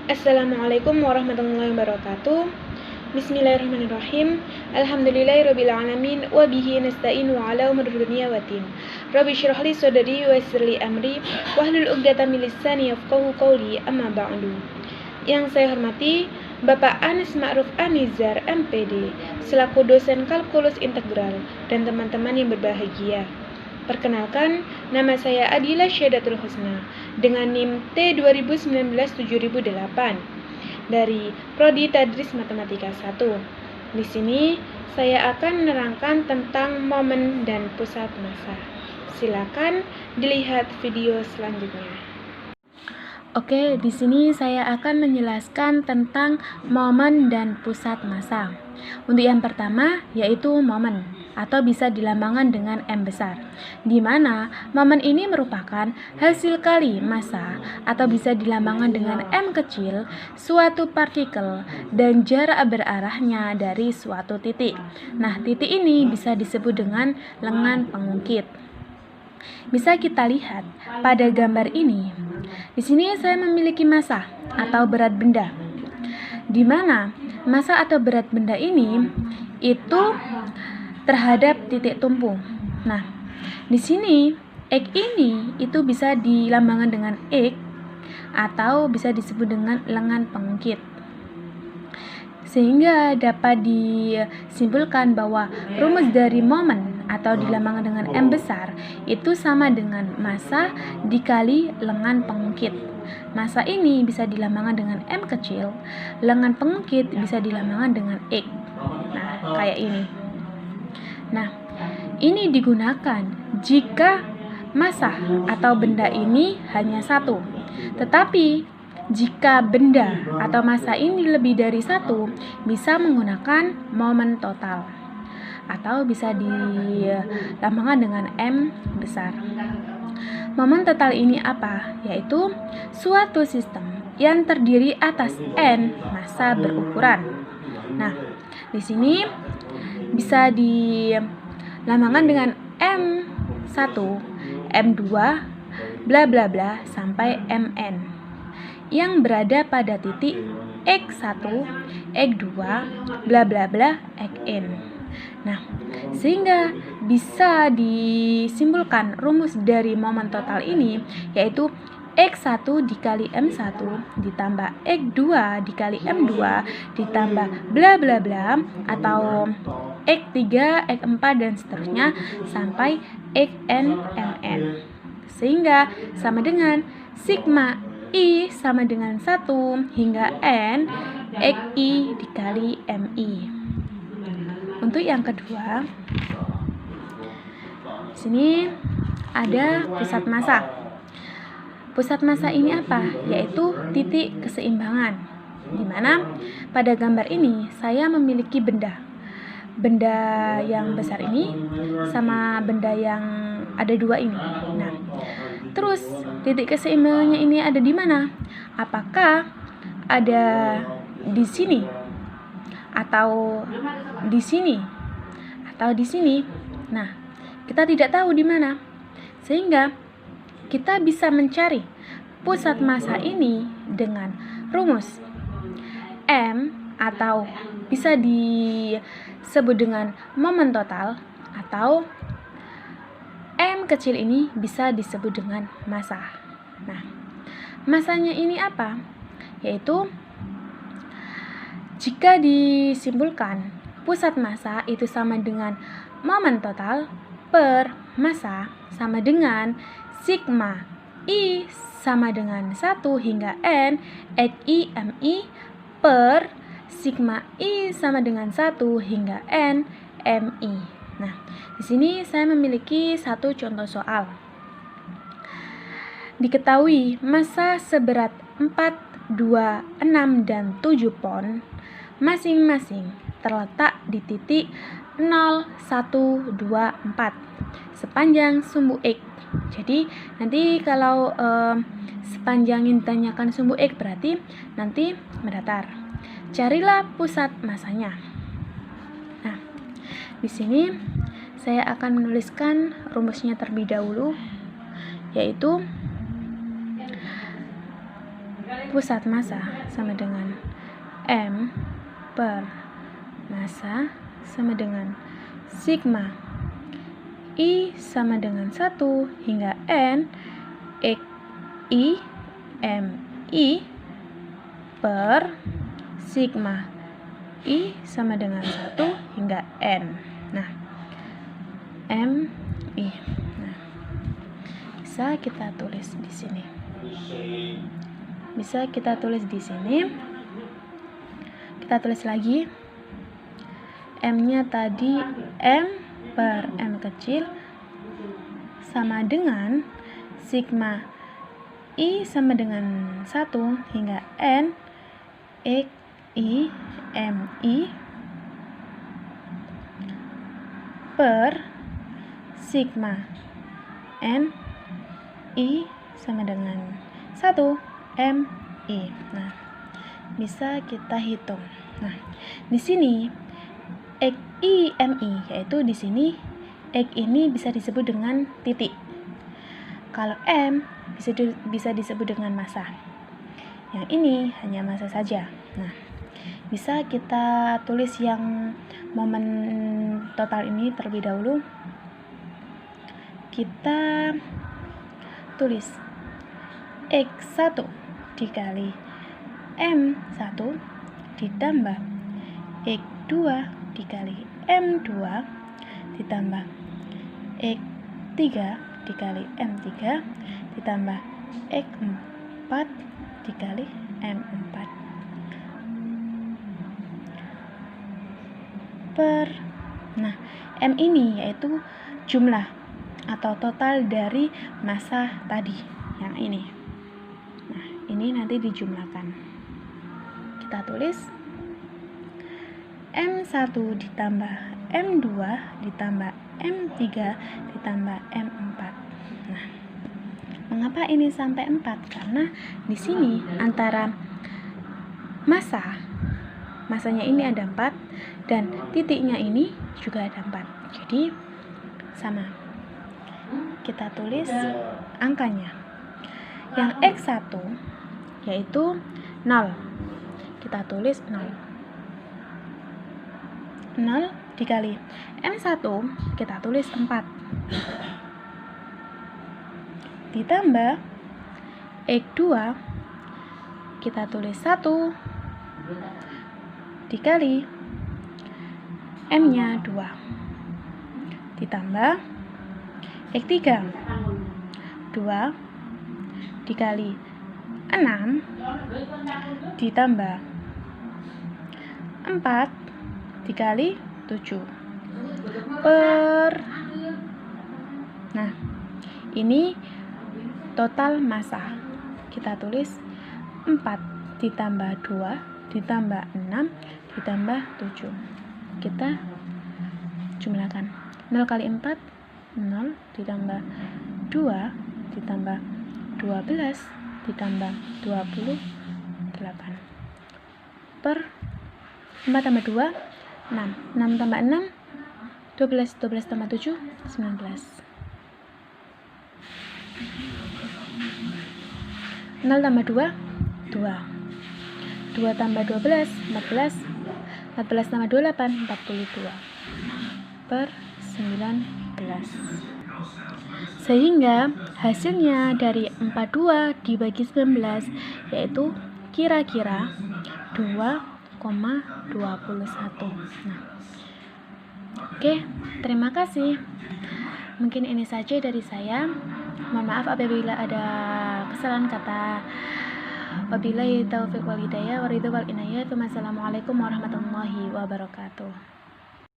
Assalamualaikum warahmatullahi wabarakatuh. Bismillahirrahmanirrahim. Alhamdulillahirrabbilalamin. Wabihi nasta'inu ala umur dunia watin. Rabbi syrah li sadri wa yassir li amri wahlul 'uqdatam min lisani yafqahu qawli, amma ba'du. Yang saya hormati Bapak Anis Ma'ruf Anizar MPD selaku dosen kalkulus integral dan teman-teman yang berbahagia. Perkenalkan, nama saya Adila Syadatul Husna dengan NIM T2019-7008 dari Prodi Tadris Matematika 1. Di sini saya akan menerangkan tentang momen dan pusat massa. Silakan dilihat video selanjutnya. Oke, di sini saya akan menjelaskan tentang momen dan pusat massa. Untuk yang pertama yaitu momen atau bisa dilambangkan dengan M besar, di mana momen ini merupakan hasil kali massa atau bisa dilambangkan dengan M kecil suatu partikel dan jarak berarahnya dari suatu titik. Nah, titik ini bisa disebut dengan lengan pengungkit. Bisa kita lihat pada gambar ini. Di sini saya memiliki massa atau berat benda, di mana massa atau berat benda ini itu terhadap titik tumpu. Nah, di sini X ini itu bisa dilambangkan dengan X atau bisa disebut dengan lengan pengungkit. Sehingga dapat disimpulkan bahwa rumus dari momen atau dilambangkan dengan M besar itu sama dengan massa dikali lengan pengungkit. Massa ini bisa dilambangkan dengan M kecil, lengan pengungkit bisa dilambangkan dengan X. Nah, kayak ini. Nah, ini digunakan jika massa atau benda ini hanya satu. Tetapi jika benda atau massa ini lebih dari satu, bisa menggunakan momen total atau bisa dilambangkan dengan M besar. Momen total ini apa? Yaitu suatu sistem yang terdiri atas N massa berukuran. Nah, di sini bisa dilambangkan dengan M1, M2, bla bla bla sampai Mn yang berada pada titik X1, X2, bla bla bla, Xn. Nah, sehingga bisa disimpulkan rumus dari momen total ini yaitu X1 dikali M1 ditambah X2 dikali M2 ditambah bla bla bla atau X3, X4 dan seterusnya sampai Xn, Mn. Sehingga sama dengan sigma I sama dengan 1 hingga N Xi dikali Mi. Untuk yang kedua, di sini ada pusat massa. Pusat massa ini apa? Yaitu titik keseimbangan. Di mana pada gambar ini saya memiliki benda. Benda yang besar ini sama benda yang ada dua ini. Nah, terus titik keseimbangannya ini ada di mana? Apakah ada di sini atau di sini atau di sini? Nah, kita tidak tahu di mana. Sehingga kita bisa mencari pusat massa ini dengan rumus M atau bisa disebut dengan momen total atau M kecil ini bisa disebut dengan massa. Nah, massanya ini apa? Yaitu jika disimpulkan pusat massa itu sama dengan momen total per massa sama dengan sigma I sama dengan 1 hingga N Xi Mi per sigma I sama dengan 1 hingga N Mi. Nah, di sini saya memiliki satu contoh soal. Diketahui massa seberat 4, 2, 6, dan 7 pon masing-masing terletak di titik 0, 1, 2, 4 sepanjang sumbu X. Jadi nanti kalau sepanjang yang ditanyakan sumbu X berarti nanti mendatar. Carilah pusat massanya. Nah, di sini saya akan menuliskan rumusnya terlebih dahulu, yaitu pusat massa sama dengan M per massa sama dengan sigma I sama dengan 1 hingga N X I M I per sigma I sama dengan 1 hingga N. Nah, M I. Nah, bisa kita tulis di sini. Kita tulis lagi. M-nya tadi M per M kecil sama dengan sigma I sama dengan 1 hingga N X I M I per sigma N I sama dengan 1 M I. Nah, bisa kita hitung. Nah, di sini X I M I, yaitu di sini X ini bisa disebut dengan titik. Kalau M bisa disebut dengan massa. Yang ini hanya massa saja. Nah, bisa kita tulis yang momen total ini terlebih dahulu. Kita tulis X1 dikali M1 ditambah X2 dikali M2 ditambah X3 dikali M3 ditambah X4 dikali M4 per, nah, M ini yaitu jumlah atau total dari massa tadi yang ini. Nah, ini nanti dijumlahkan. Kita tulis M1 ditambah M2 ditambah M3 ditambah M4. Nah, mengapa ini sampai 4? Karena di sini antara massanya ini ada 4 dan titiknya ini juga ada 4. Jadi sama. Kita tulis angkanya. Yang X1 yaitu 0. Kita tulis 0 dikali M1 kita tulis 4 ditambah X2 kita tulis 1 dikali M-nya 2 ditambah X3 2 dikali 6 ditambah 4 dikali 7 per, nah, ini total massa. Kita tulis 4 ditambah 2 ditambah 6 ditambah 7. Kita jumlahkan. 0 kali 4 0 ditambah 2 ditambah 12 ditambah 28 per 4 tambah 2 6 tambah 6 12 tambah 7 19 0 tambah 2 2 tambah 12 14 tambah 28 42 per 19. Sehingga hasilnya dari 42 dibagi 19 yaitu kira-kira 2,21. Nah, oke, terima kasih. Mungkin ini saja dari saya. Mohon maaf apabila ada kesalahan kata. Wabillahi taufiq wal hidayah wa ridha wal inayah. Wassalamualaikum warahmatullahi wabarakatuh.